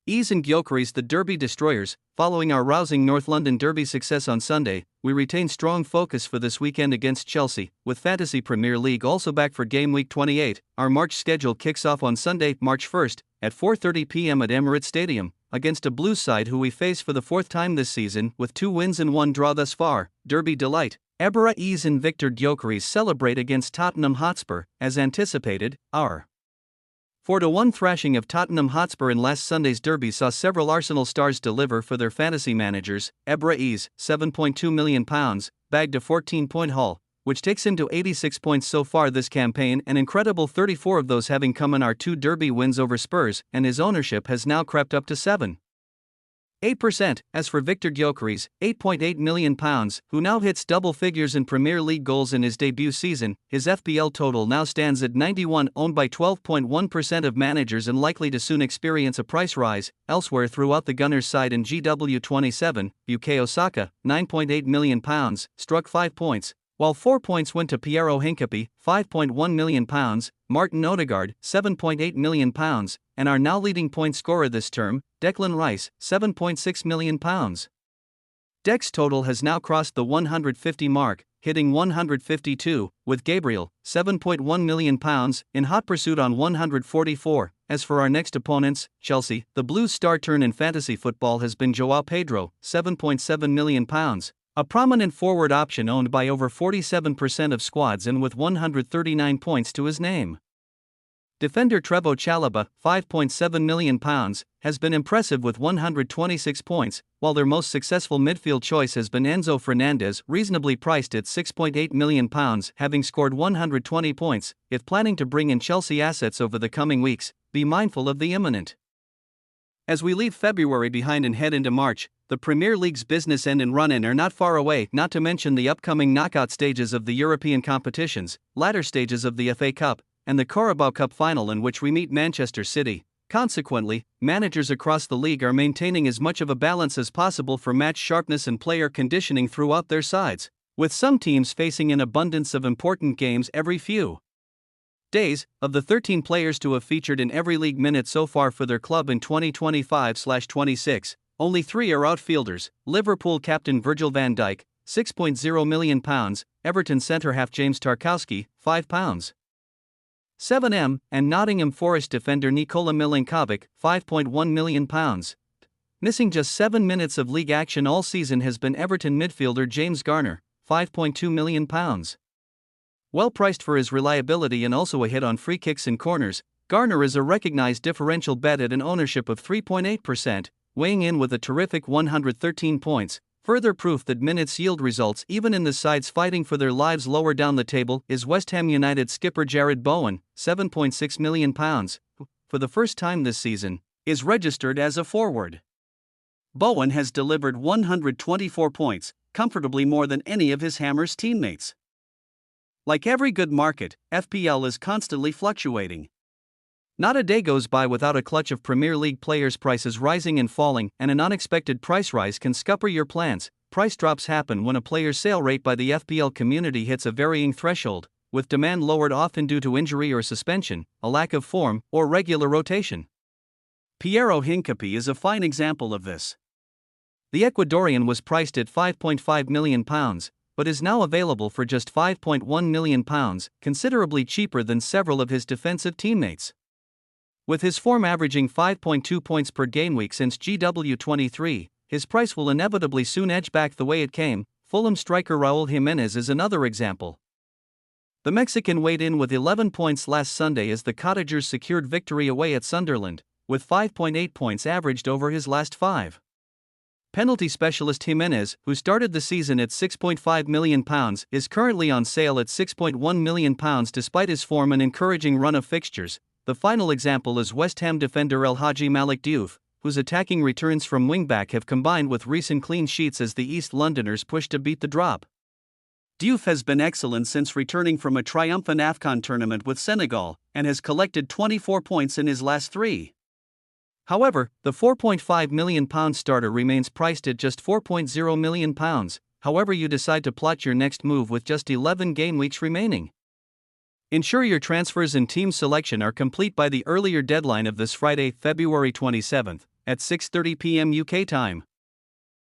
Ease and Gyökeres, the Derby destroyers. Following our rousing North London Derby success on Sunday, we retain strong focus for this weekend against Chelsea, with Fantasy Premier League also back for Game Week 28. Our March schedule kicks off on Sunday, March 1st, at 4:30 p.m. at Emirates Stadium, against a Blues side who we face for the fourth time this season, with 2 wins and 1 draw thus far. Derby delight. Ebra Ease and Victor Gyökeres celebrate against Tottenham Hotspur, as anticipated. Our 4-1 thrashing of Tottenham Hotspur in last Sunday's derby saw several Arsenal stars deliver for their fantasy managers. Ebra Ease, £7.2 million, bagged a 14-point haul, which takes him to 86 points so far this campaign, an incredible 34 of those having come in our 2 derby wins over Spurs, and his ownership has now crept up to 7.8%. As for Victor Gyökeres, £8.8 million, who now hits double figures in Premier League goals in his debut season, his FPL total now stands at 91, owned by 12.1% of managers and likely to soon experience a price rise. Elsewhere throughout the Gunners' side in GW27, Bukayo Saka, £9.8 million, struck 5 points, while 4 points went to Piero Hincapié, £5.1 million, Martin Odegaard, £7.8 million, and our now leading point scorer this term, Declan Rice, £7.6 million. Dec's total has now crossed the 150 mark, hitting 152, with Gabriel, £7.1 million, in hot pursuit on 144. As for our next opponents, Chelsea, the Blues' star turn in fantasy football has been João Pedro, £7.7 million. A prominent forward option owned by over 47% of squads and with 139 points to his name. Defender Trevoh Chalobah, £5.7 million, has been impressive with 126 points, while their most successful midfield choice has been Enzo Fernandez, reasonably priced at £6.8 million, having scored 120 points. If planning to bring in Chelsea assets over the coming weeks, be mindful of the imminent. As we leave February behind and head into March, the Premier League's business end and run-in are not far away, not to mention the upcoming knockout stages of the European competitions, latter stages of the FA Cup, and the Carabao Cup final in which we meet Manchester City. Consequently, managers across the league are maintaining as much of a balance as possible for match sharpness and player conditioning throughout their sides, with some teams facing an abundance of important games every few days. Of the 13 players to have featured in every league minute so far for their club in 2025/26, only 3 are outfielders: Liverpool captain Virgil van Dijk, £6.0 million, Everton centre-half James Tarkowski, £5.7 and Nottingham Forest defender Nikola Milinkovic, £5.1 million. Missing just 7 minutes of league action all season has been Everton midfielder James Garner, £5.2 million. Well priced for his reliability and also a hit on free kicks and corners, Garner is a recognized differential bet at an ownership of 3.8%, weighing in with a terrific 113 points. Further proof that minutes yield results even in the sides fighting for their lives lower down the table is West Ham United skipper Jared Bowen, £7.6 million, who, for the first time this season, is registered as a forward. Bowen has delivered 124 points, comfortably more than any of his Hammers teammates. Like every good market, FPL is constantly fluctuating. Not a day goes by without a clutch of Premier League players' prices rising and falling, and an unexpected price rise can scupper your plans. Price drops happen when a player's sale rate by the FPL community hits a varying threshold, with demand lowered often due to injury or suspension, a lack of form, or regular rotation. Piero Hincapié is a fine example of this. The Ecuadorian was priced at £5.5 million, but is now available for just £5.1 million, considerably cheaper than several of his defensive teammates. With his form averaging 5.2 points per gameweek since GW23, his price will inevitably soon edge back the way it came. Fulham striker Raúl Jiménez is another example. The Mexican weighed in with 11 points last Sunday as the Cottagers secured victory away at Sunderland, with 5.8 points averaged over his last 5. Penalty specialist Jimenez, who started the season at £6.5 million, is currently on sale at £6.1 million despite his form and encouraging run of fixtures. The final example is West Ham defender El Hadji Malik Diouf, whose attacking returns from wingback have combined with recent clean sheets as the East Londoners push to beat the drop. Diouf has been excellent since returning from a triumphant AFCON tournament with Senegal, and has collected 24 points in his last 3. However, the £4.5 million starter remains priced at just £4.0 million, however you decide to plot your next move with just 11 game weeks remaining. Ensure your transfers and team selection are complete by the earlier deadline of this Friday, February 27th. at 6:30 p.m. UK time.